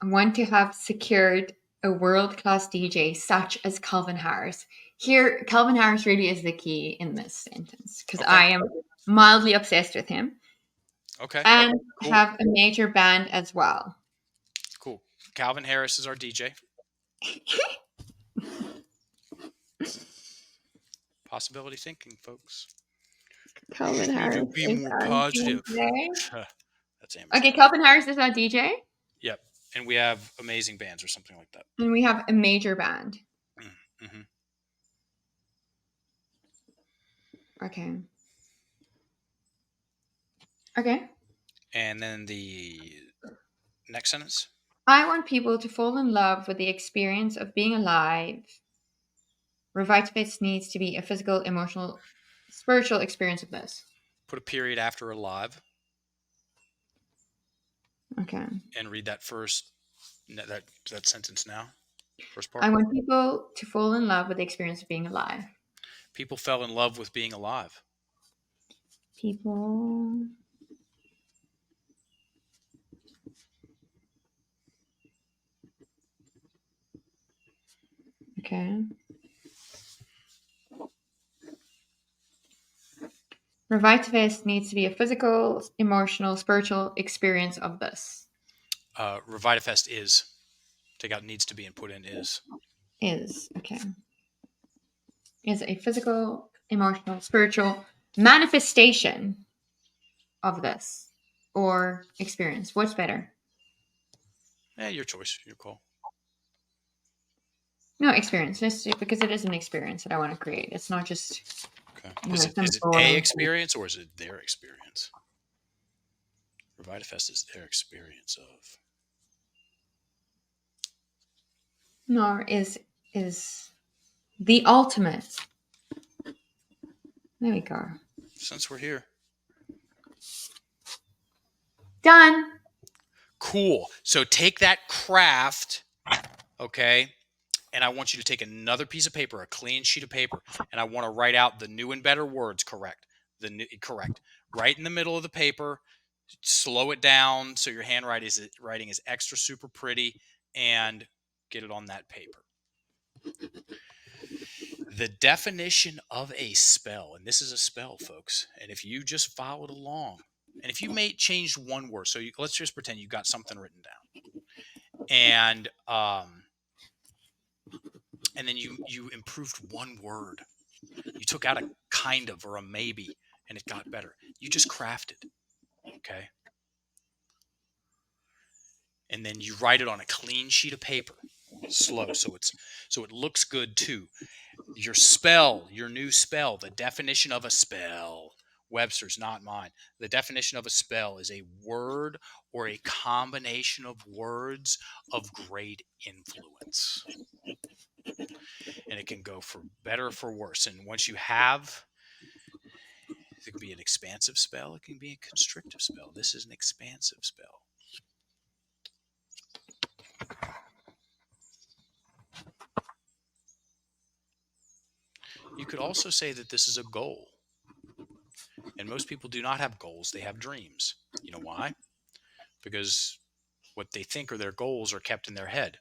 I want to have secured a world-class DJ such as Calvin Harris. Here, Calvin Harris really is the key in this sentence because Okay. I am mildly obsessed with him. Okay. And Cool. have a major band as well. Cool. Calvin Harris is our DJ. Possibility thinking, folks. Calvin You need to Harris be is more our positive. DJ. That's amateur. Okay, Calvin Harris is our DJ. Yep. And we have amazing bands or something like that. And we have a major band. Mm-hmm. Okay. Okay. And then the next sentence. I want people to fall in love with the experience of being alive. Revitafest needs to be a physical, emotional, spiritual experience of this. Put a period after alive. Okay. And read that first that sentence now. First part. I want people to fall in love with the experience of being alive. People fell in love with being alive. People okay. Revitafest needs to be a physical, emotional, spiritual experience of this. Revitafest is. Take out needs to be and put in is. Is okay. Is a physical, emotional, spiritual manifestation of this or experience. What's better? Your choice, your call. No, experience. Just because it is an experience that I want to create. It's not just Okay. you know, Is some it a boring. experience or is it their experience? Revitifest is their experience of. Nor is the ultimate. There we go. Since we're here. Done. Cool. So take that craft, okay, and I want you to take another piece of paper, a clean sheet of paper, and I want to write out the new and better words. Correct. Correct. Right in the middle of the paper. Slow it down so your handwriting is extra super pretty, and get it on that paper. The definition of a spell, and this is a spell, folks, and if you just followed along, and if you changed one word, so let's just pretend you got something written down, and then you improved one word. You took out a kind of or a maybe, and it got better. You just crafted, okay? And then you write it on a clean sheet of paper, slow, so it looks good too. Your spell, your new spell, the definition of a spell, Webster's, not mine. The definition of a spell is a word or a combination of words of great influence. And it can go for better or for worse. And once you have, it can be an expansive spell, it can be a constrictive spell. This is an expansive spell. You could also say that this is a goal. And most people do not have goals, they have dreams. You know why? Because what they think are their goals are kept in their head.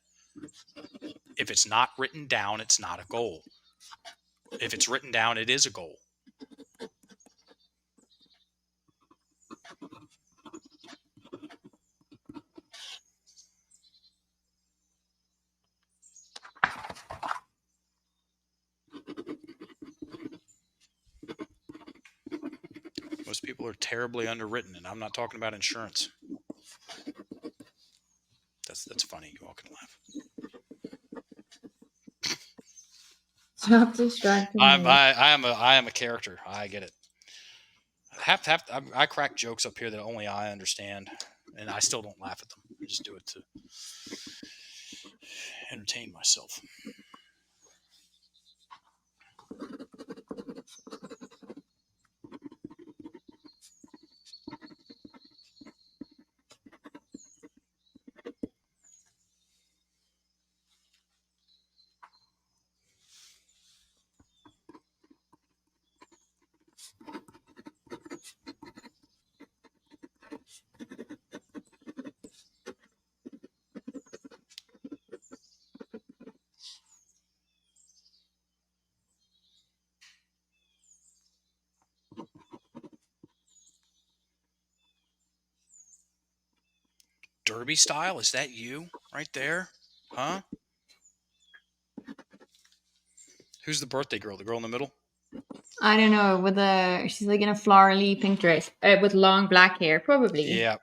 If it's not written down, it's not a goal. If it's written down, it is a goal. Most people are terribly underwritten, and I'm not talking about insurance. That's funny. You all can laugh. Stop distracting me. I am a character. I get it. I crack jokes up here that only I understand, and I still don't laugh at them. I just do it to entertain myself. Derby style? Is that you right there? Huh? Who's the birthday girl? The girl in the middle? I don't know. She's like in a florally pink dress with long black hair, probably. Yeah.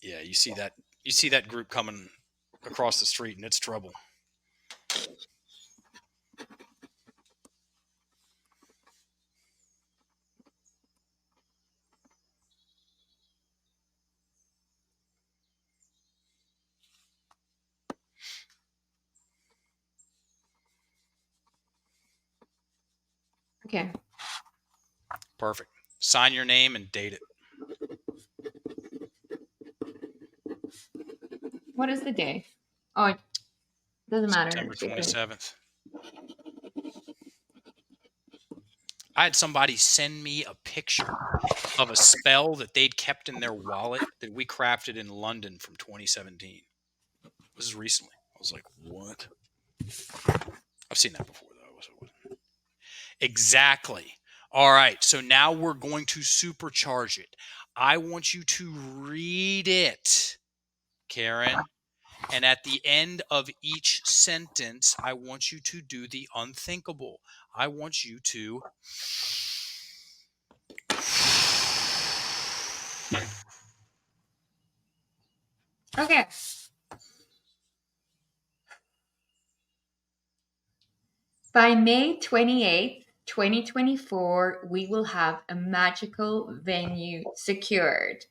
Yeah, you see that group coming across the street, and it's trouble. Okay. Perfect. Sign your name and date it. What is the day? Oh, it doesn't matter. September It's okay. 27th. I had somebody send me a picture of a spell that they'd kept in their wallet that we crafted in London from 2017. This is recently. I was like, what? I've seen that before, though. Exactly. All right. So now we're going to supercharge it. I want you to read it, Karen. And at the end of each sentence, I want you to do the unthinkable. I want you to Okay. By May 28th, 2024, we will have a magical venue secured.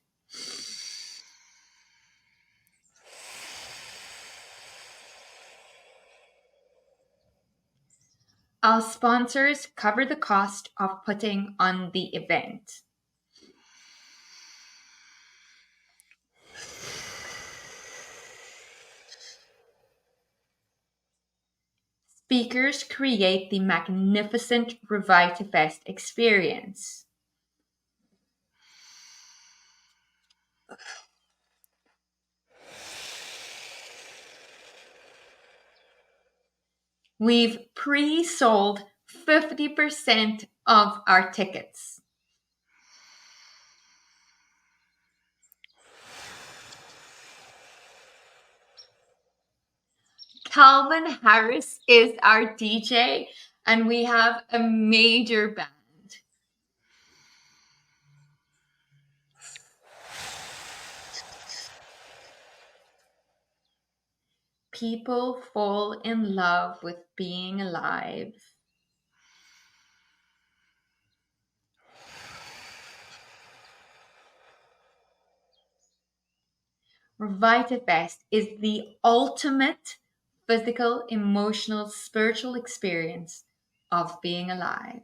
Our sponsors cover the cost of putting on the event. Speakers create the magnificent Revitafest experience. We've pre-sold 50% of our tickets. Calvin Harris is our DJ, and we have a major band. People fall in love with being alive. Revitafest is the ultimate physical, emotional, spiritual experience of being alive.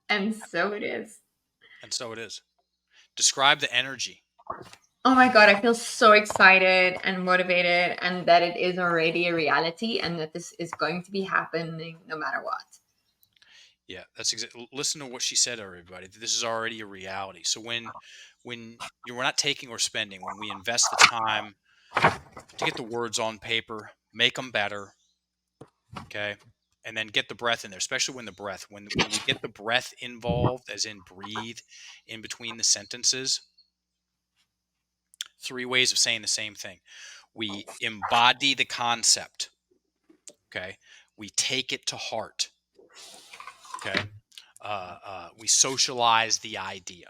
And so it is. And so it is. Describe the energy. Oh my God, I feel so excited and motivated, and that it is already a reality and that this is going to be happening no matter what. Yeah, that's exactly. Listen to what she said, everybody. This is already a reality. So when we're not taking or spending, when we invest the time to get the words on paper, make them better, okay, and then get the breath in there. Especially when the breath, when we get the breath involved, as in breathe in between the sentences. Three ways of saying the same thing. We embody the concept. Okay, we take it to heart. Okay, we socialize the idea.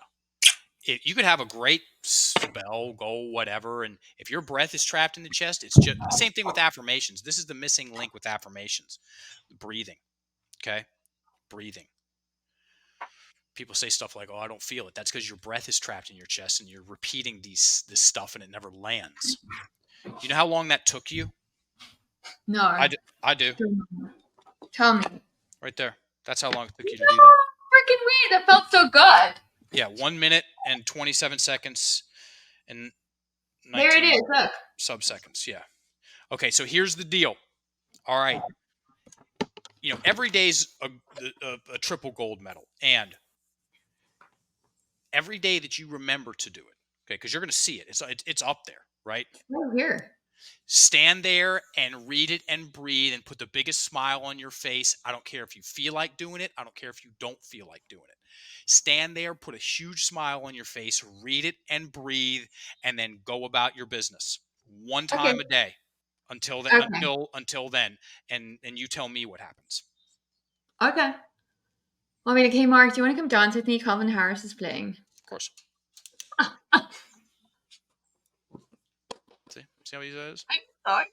You could have a great spell, goal, whatever, and if your breath is trapped in the chest, it's just the same thing with affirmations. This is the missing link with affirmations: breathing. Okay, breathing. People say stuff like, "Oh, I don't feel it." That's because your breath is trapped in your chest, and you're repeating this stuff, and it never lands. You know how long that took you? No, I do. I do. tell me. Right there. That's how long it took you to do No, that. freaking weird. That felt so good. Yeah, 1 minute and 27 seconds and There it 19 is. Look. sub-seconds. Yeah. Okay, so here's the deal. All right. Every day's a triple gold medal. And every day that you remember to do it, okay, because you're going to see it. It's up there, right? Right here. Stand there and read it and breathe and put the biggest smile on your face. I don't care if you feel like doing it. I don't care if you don't feel like doing it. Stand there, put a huge smile on your face, read it and breathe, and then go about your business one Okay. time a day until then, Okay. until then, and you tell me what happens. Okay. Well, I mean, okay, Mark, do you want to come dance with me? Calvin Harris is playing. Of course. See how easy that is? I'm sorry.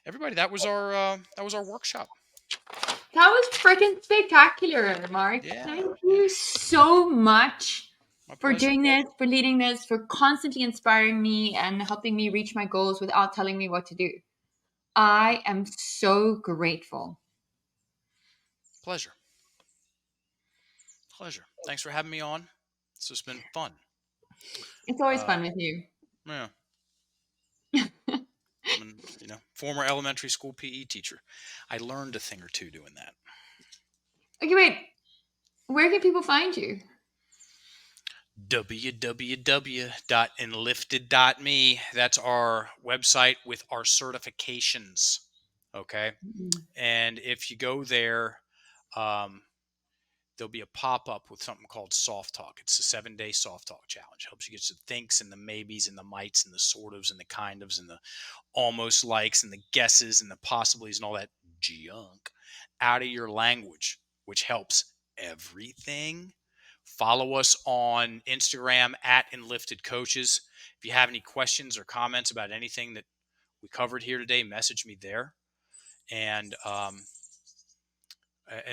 Everybody, that was our workshop. That was freaking spectacular, Mark. Yeah, Thank yeah. you so much My for pleasure. doing this, for leading this, for constantly inspiring me and helping me reach my goals without telling me what to do. I am so grateful. Pleasure. Pleasure. Thanks for having me on. This has been fun. It's always Uh, fun with you. yeah. I'm former elementary school PE teacher. I learned a thing or two doing that. Okay, wait. Where can people find you? www.enlifted.me. That's our website with our certifications. Okay. And if you go there, um, there'll be a pop-up with something called soft talk. It's a 7-day soft talk challenge. Helps you get the thinks and the maybes and the mights and the sort ofs and the kind ofs and the almost likes and the guesses and the possibilities and all that junk out of your language which helps everything. Follow us on Instagram at Enlifted Coaches. If you have any questions or comments about anything that we covered here today, message me there. And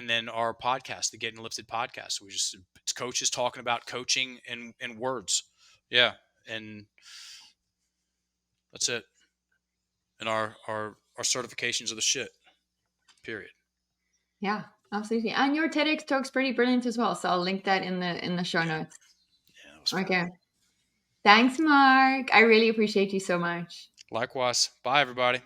then our podcast, the Getting Lifted podcast. It's coaches talking about coaching and words. Yeah. And that's it. And our certifications are the shit. Period. Yeah, absolutely. And your TEDx talk's pretty brilliant as well. So I'll link that in the show Yeah. notes. Yeah. That was fun. Okay. Thanks, Mark. I really appreciate you so much. Likewise. Bye, everybody.